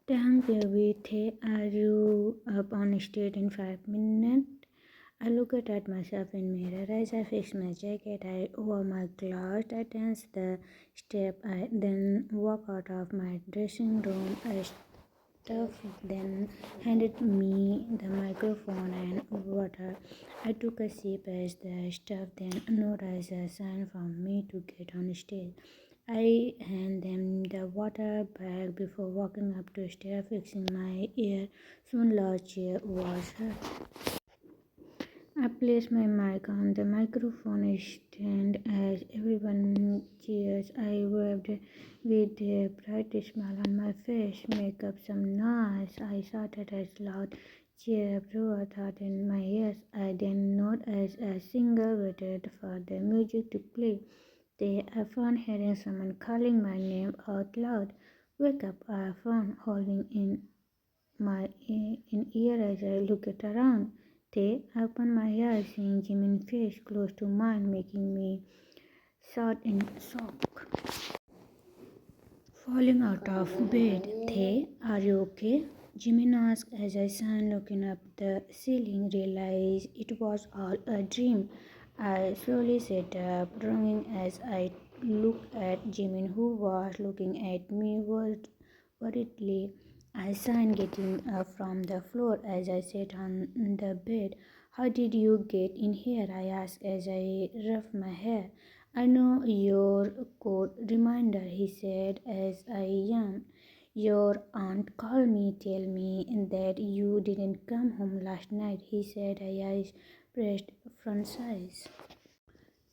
Taehyung baby, are you up on stage in 5 minutes? I looked at myself in mirror as I fixed my jacket. I wore my gloves. I danced the step. I then walked out of my dressing room. I Staff then handed me the microphone and water. I took a sip as the staff then noticed a sign for me to get on stage. I handed them the water bag before walking up to stage, fixing my ear. Soon large chair was heard. I placed my mic on the microphone stand as everyone cheers. I waved with a bright smile on my face, make up some noise. I shouted as loud cheer everyone thought in my ears. I then nodded as a singer waited for the music to play. I found hearing someone calling my name out loud. Wake up, I found holding in my ear as I looked around. They opened my eyes, seeing Jimin's face close to mine, making me shout in shock. Falling out of bed, They, are you okay? Jimin asked as I sat looking up the ceiling, realized it was all a dream. I slowly sat up, groaning as I looked at Jimin, who was looking at me worriedly. I sighed, getting up from the floor as I sat on the bed. How did you get in here? I asked as I rubbed my hair. I know your code reminder, he said as I yawned. Your aunt called me, tell me that you didn't come home last night, he said as I pressed front size.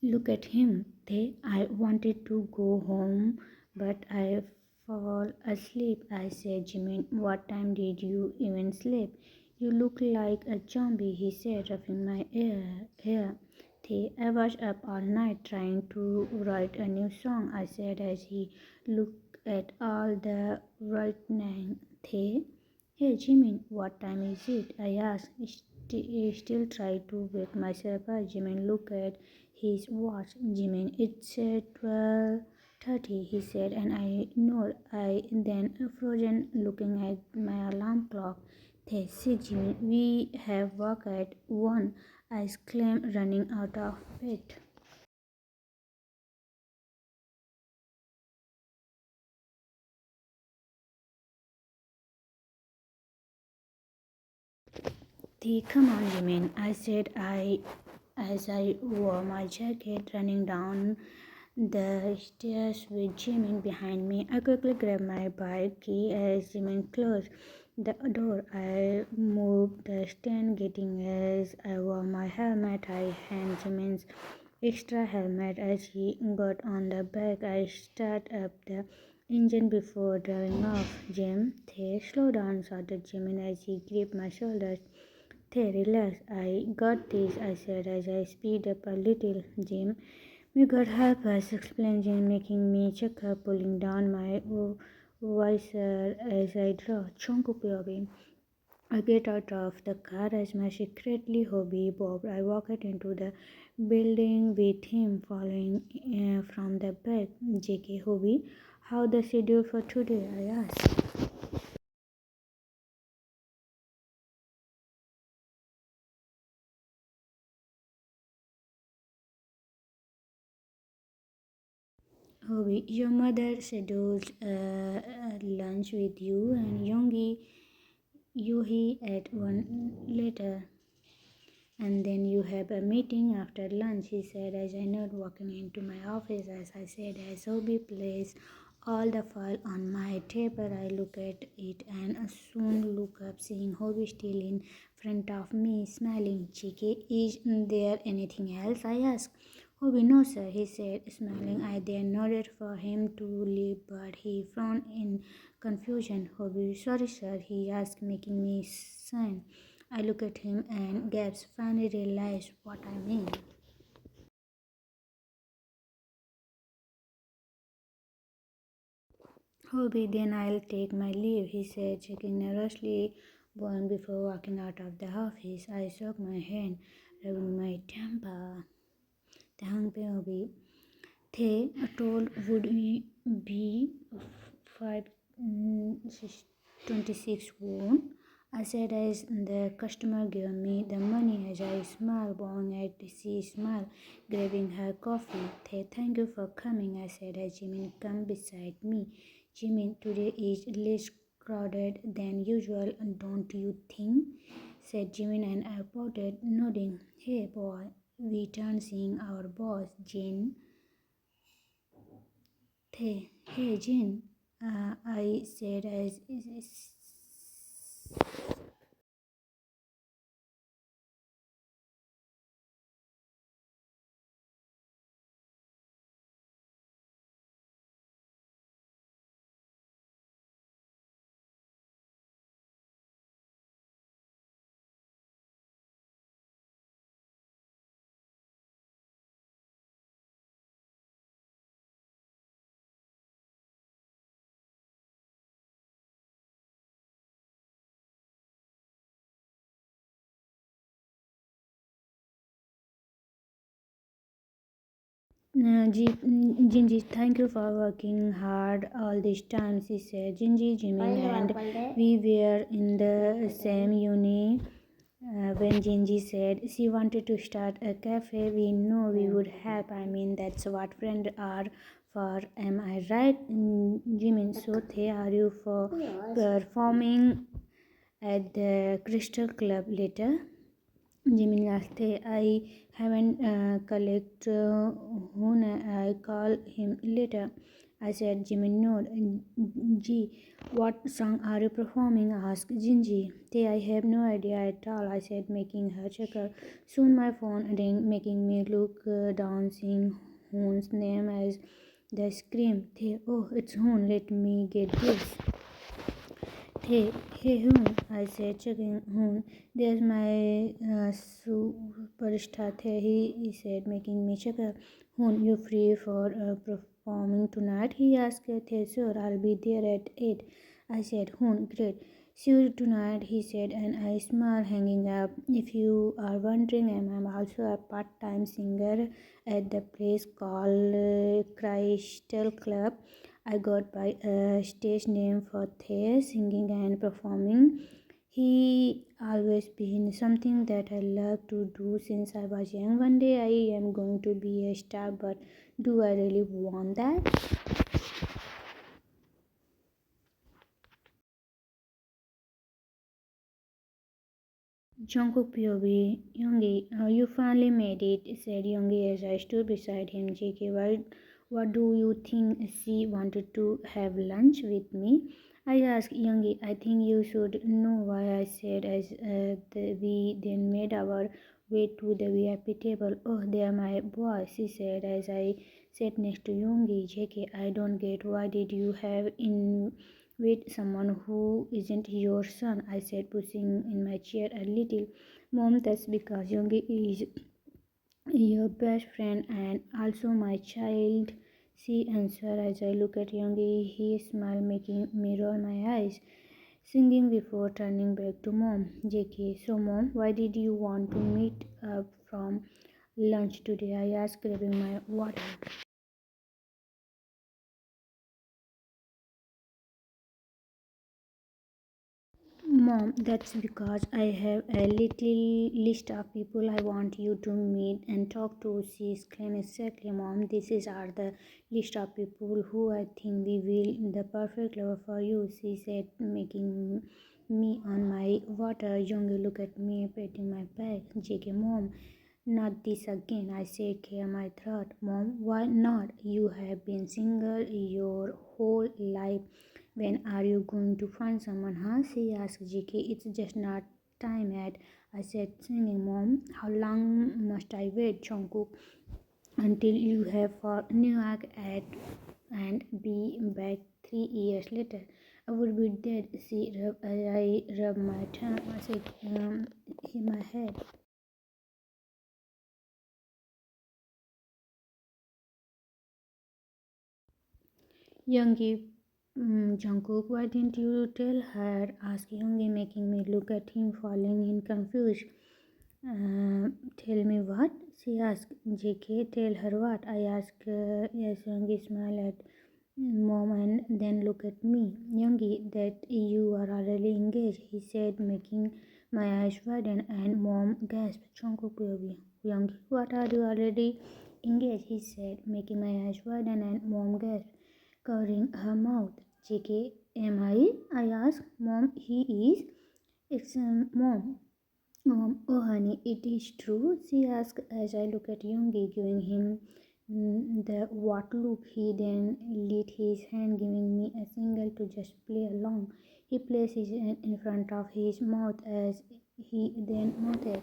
Look at him. I wanted to go home, but I fall asleep. I said, Jimin, what time did you even sleep? You look like a zombie, he said, rubbing my hair. I was up all night trying to write a new song, I said as he looked at all the writing. Hey Jimin, what time is it? I asked, still try to wake myself up. Jimin looked at his watch. Jimin, it's 12:30, he said, and I nodded. I then frozen, looking at my alarm clock. They said, Jimin, we have work at 1, I exclaimed, running out of bed. Come on, Jimin, I said as I wore my jacket, running down the stairs with Jimin behind me. I quickly grabbed my bike key as Jimin closed the door. I moved the stand, getting as I wore my helmet. I handed Jimin's extra helmet as he got on the back. I started up the engine before driving off. Jim, slow down, shouted Jimin as he gripped my shoulders. Relax, I got this, I said as I speed up a little. Jim, you got help us, explained Jim, making me check up, pulling down my visor as I draw. Jungkook baby. I get out of the car as my secretly hobby Bob. I walked into the building with him following from the back. JK hobby, how the schedule for today? I asked. Hobby, your mother schedules lunch with you and Yuhi at 1 later. And then you have a meeting after lunch, he said as I nodded, walking into my office. As I said, as Hobie placed all the file on my table, I look at it and soon look up, seeing Hobie still in front of me, smiling. Cheeky, is there anything else? I asked. Hobie, no sir, he said, smiling. I then nodded for him to leave, but he frowned in confusion. Hobie, sorry sir, he asked, making me sign. I look at him and gasped, finally realized what I mean. Hobie, then I'll take my leave, he said, checking nervously bowing before walking out of the office. I shook my hand, rubbing my temper. Taehyung Hobie. They told would we be 5 26 won. I said as the customer gave me the money as I smiled, bowing at she smiled, grabbing her coffee. Thank you for coming, I said as Jimin come beside me. Jimin, today is less crowded than usual, don't you think? Said Jimin and I nodded, nodding. Hey boy, we turn seeing our boss, Jin. Hey Jin, I said as Jinji, thank you for working hard all this time, she said. Jinji, Jimin, and we were in the same uni when Jinji said she wanted to start a cafe. We know we would help. I mean, that's what friends are for. Am I right, Jimin? So, are you for performing at the Crystal Club later? Jimin asked, I haven't collect whom I call him later. I said, Jimin, no. Ji, what song are you performing? Asked Jinji. I have no idea at all, I said, making her chuckle. Soon my phone rang, making me look down, seeing Hoon's name as the scream. Oh, it's Hoon, let me get this. Hey, Hoon, I said, checking Hoon. There's my superstar. He said, making me chuckle. Hoon, you free for performing tonight? He asked. Sure, I'll be there at 8. I said, Hoon, great. See you tonight, he said, and I smiled, hanging up. If you are wondering, I'm also a part-time singer at the place called Crystal Club. I got by a stage name for singing and performing. He always been something that I love to do since I was young. One day I am going to be a star, but do I really want that? Jungkook POV, Yoongi, you finally made it, said Yoongi as I stood beside him. JK, what do you think she wanted to have lunch with me? I asked Yoongi, I think you should know why I said as we then made our way to the VIP table. Oh, there my boy, she said as I sat next to Yoongi. JK, I don't get why did you have in with someone who isn't your son, I said, pushing in my chair a little. Mom, that's because Youngie is your best friend and also my child. She answered as I look at Youngie. He smiled, making me roll my eyes, singing before turning back to Mom. JK, so Mom, why did you want to meet up from lunch today? I asked, grabbing my water. Mom, that's because I have a little list of people I want you to meet and talk to. She exclaimed, exactly, Mom. This is are the list of people who I think we will the perfect lover for you, she said, making me on my water. Young look at me, patting my back. JK, Mom, not this again. I said, clear my throat. Mom, why not? You have been single your whole life. When are you going to find someone, huh? She asked JK. It's just not time yet. I said, singing, Mom, how long must I wait, Jungkook, until you have for New York and be back 3 years later? I would be dead. I rub my tongue. I said, in my head. Youngie, Jungkook, why didn't you tell her? Asked Youngie, making me look at him, falling in confusion. Tell me what? She asked. JK, tell her what? I asked. Yes, Youngie smiled at Mom and then look at me. Youngie, that you are already engaged, he said, making my eyes widen, and Mom gasped. Jungkook POV. Youngie, what are you already engaged? He said, making my eyes widen, and Mom gasped, covering her mouth. JK, am I? I asked. Mom, he is. It's Mom. Oh honey, it is true, she asked as I look at Youngie, giving him the what look. He then lit his hand, giving me a signal to just play along. He placed his hand in front of his mouth as he then nodded.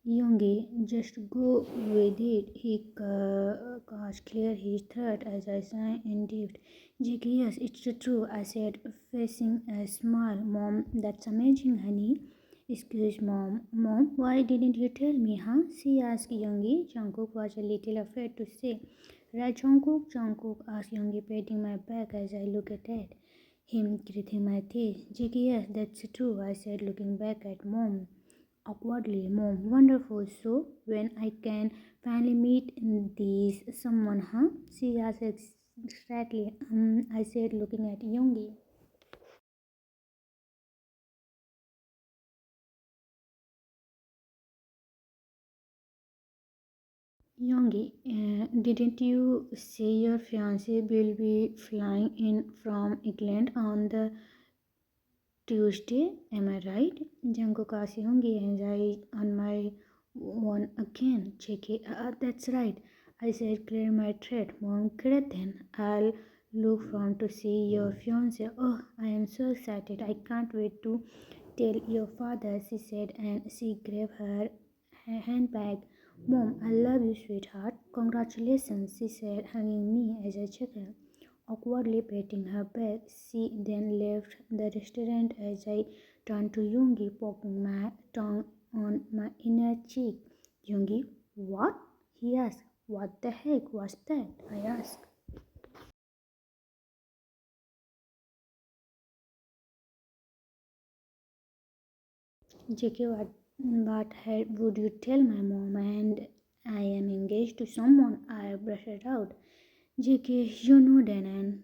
Youngie, just go with it. He cast clear his throat as I sighed and dipped. Jake, yes, it's true, I said, facing a smile. Mom, that's amazing, honey. Excuse Mom. Mom, why didn't you tell me, huh? She asked Youngie. Jungkook was a little afraid to say. Right, Jungkook? Jungkook asked Youngie, patting my back as I looked at him, gritting my teeth. Jake, yes, that's true, I said, looking back at Mom. Awkwardly, Mom, wonderful. So, when I can finally meet this someone, huh? She asked exactly. I said, looking at Youngie. Youngie, didn't you say your fiance will be flying in from England on the Tuesday? Am I right? Jungkook asked Youngie and I on my one again. Check it. That's right. I said, clear my thread. Mom, great then. I'll look forward to see your fiance. Oh, I am so excited. I can't wait to tell your father, she said, and she grabbed her handbag. Mom, I love you, sweetheart. Congratulations, she said, hugging me as I chuckled. Awkwardly patting her back, she then left the restaurant as I turned to Yoongi, poking my tongue on my inner cheek. Yoongi, what? He asked. What the heck was that? I asked. JK, what would you tell my mom? And I am engaged to someone. I brushed it out. JK, you know Danan.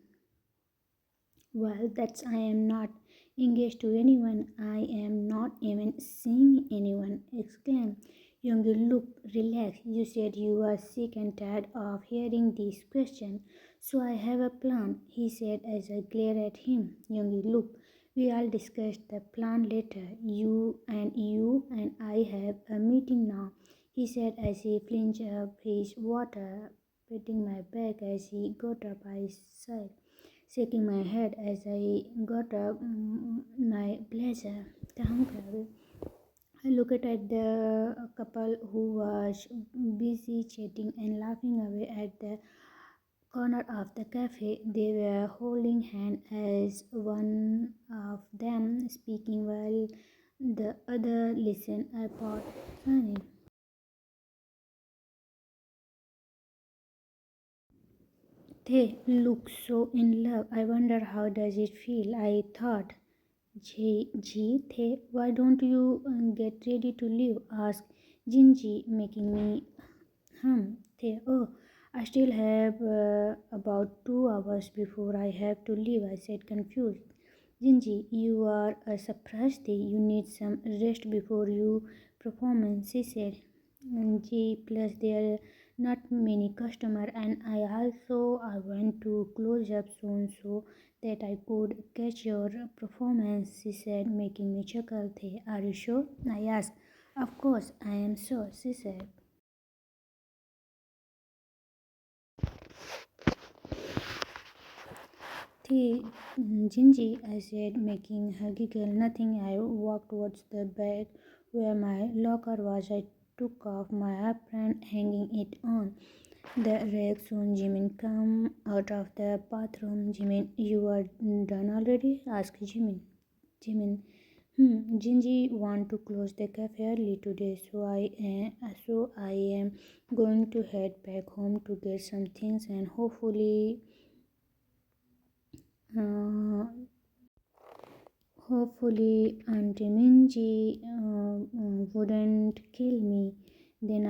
Well, that's I am not engaged to anyone. I am not even seeing anyone. Exclaimed. Youngie, look, relax. You said you are sick and tired of hearing this question. So I have a plan, he said as I glared at him. Youngie, look, we all discussed the plan later. You and I have a meeting now, he said as he flinched up his water, patting my back as he got up by his side, shaking my head as I got up my blazer. Taehyung, I looked at the couple who was busy chatting and laughing away at the corner of the cafe. They were holding hands as one of them speaking while the other listened. I thought, funny. They look so in love. I wonder how does it feel. I thought. They, why don't you get ready to leave? Asked Jinji, making me They, oh, I still have about 2 hours before I have to leave. I said, confused. Jinji, you are a surprise day. You need some rest before you performance, she said. G plus there are not many customer and I went to close up soon so that I could catch your performance, she said, making me chuckle. They, are you sure? I asked. Of course I am sure, she said. The Gingy, I said, making her giggle. Nothing. I walked towards the bed where my locker was. I took off my apron, hanging it on the rack. Soon Jimin come out of the bathroom. Jimin, you are done already? Asked Jimin. Jimin, Jinji want to close the cafe early today, so I am going to head back home to get some things and Hopefully, Auntie Minji wouldn't kill me. Then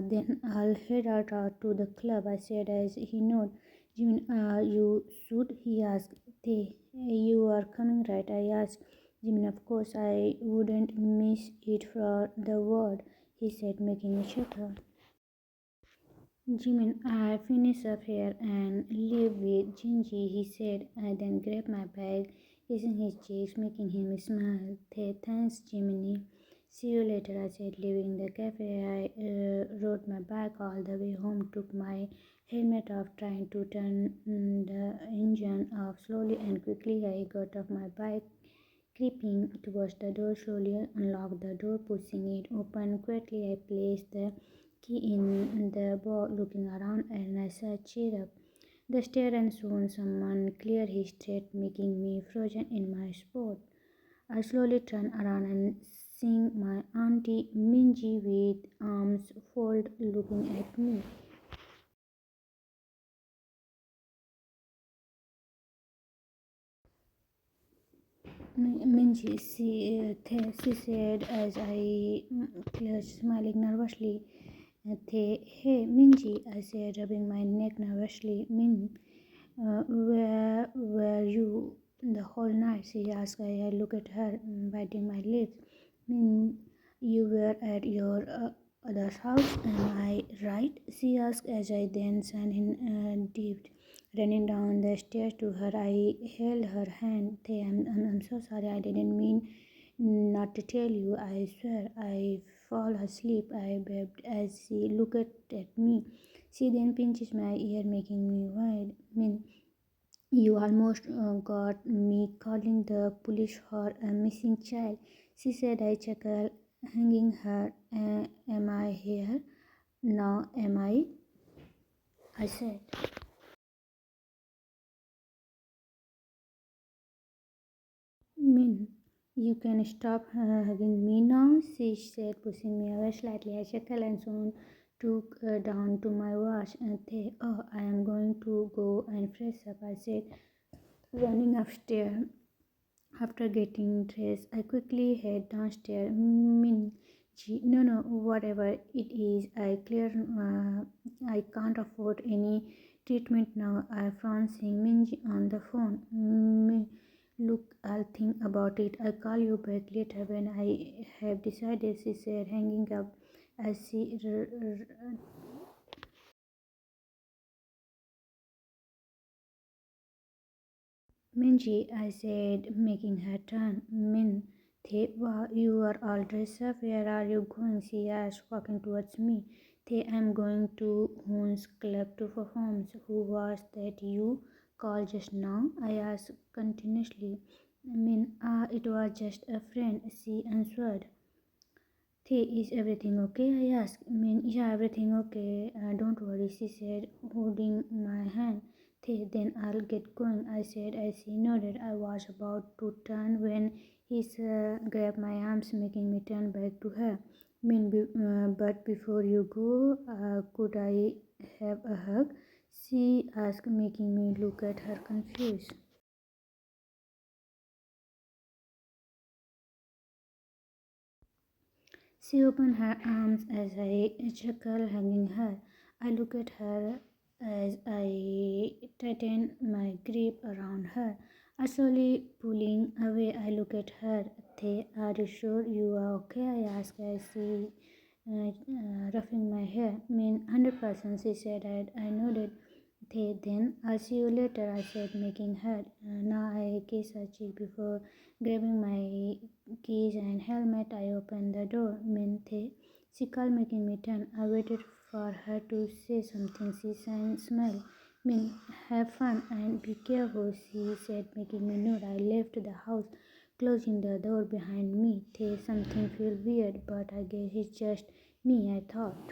then I'll head out to the club. I said as he nodded. Jimin, you should? He asked. You are coming, right? I asked. Jimin, of course, I wouldn't miss it for the world. He said, making a chuckle. Jimin, I finish up here and leave with Jinji, he said. I then grabbed my bag, kissing his cheeks, making him smile. Thanks, Jiminy. See you later, I said, leaving the cafe. I rode my bike all the way home, took my helmet off, trying to turn the engine off slowly and quickly. I got off my bike, creeping towards the door, slowly unlocked the door, pushing it open quickly. I placed the key in the box, looking around, and I said, cheer up. The stair, and soon someone cleared his throat, making me frozen in my spot. I slowly turned around and seeing my auntie Minji with arms folded looking at me. Minji, she said as I clutched, smiling nervously. Hey, Minji, I said, rubbing my neck nervously. Where were you the whole night? She asked. I looked at her, biting my lips. Min, you were at your other's house, am I right? She asked as I then sat in deep. Running down the stairs to her, I held her hand. I'm so sorry, I didn't mean not to tell you. I swear, I fall asleep. I begged as she looked at me. She then pinches my ear, making me wide. You almost got me calling the police for a missing child. She said. I chuckled, hanging her. Am I here? Now am I said. Min, you can stop hugging me now, she said, pushing me away slightly. I chuckled and soon took down to my wash. Oh, I am going to go and fresh up, I said, running upstairs. After getting dressed, I quickly head downstairs. No, whatever it is, I can't afford any treatment now. I found seeing Minji on the phone. Look, I'll think about it. I'll call you back later when I have decided, she said, hanging up as she Minji, I said, making her turn. Wow, you are all dressed up. Where are you going? She asked, walking towards me. I'm going to Hoon's club to perform. Who was that you called just now? I asked continuously. It was just a friend, she answered. Is everything okay? I asked. Yeah, everything okay. Don't worry, she said, holding my hand. Then I'll get going, I said as he nodded. I was about to turn when he grabbed my arms, making me turn back to her. But before you go, could I have a hug? She asked, making me look at her confused. She opened her arms as I chuckled, hugging her. I looked at her as I tightened my grip around her. I slowly pulling away. I looked at her. Are you sure you are okay? I asked as she roughing my hair. 100%, she said. I nodded. Then I'll see you later, I said, making her. Now I kissed her cheek before grabbing my keys and helmet. I opened the door. She called, making me turn. I waited for her to say something. She smiled. Have fun and be careful, she said, making me nod. I left the house, closing the door behind me. Something felt weird, but I guess it's just me, I thought.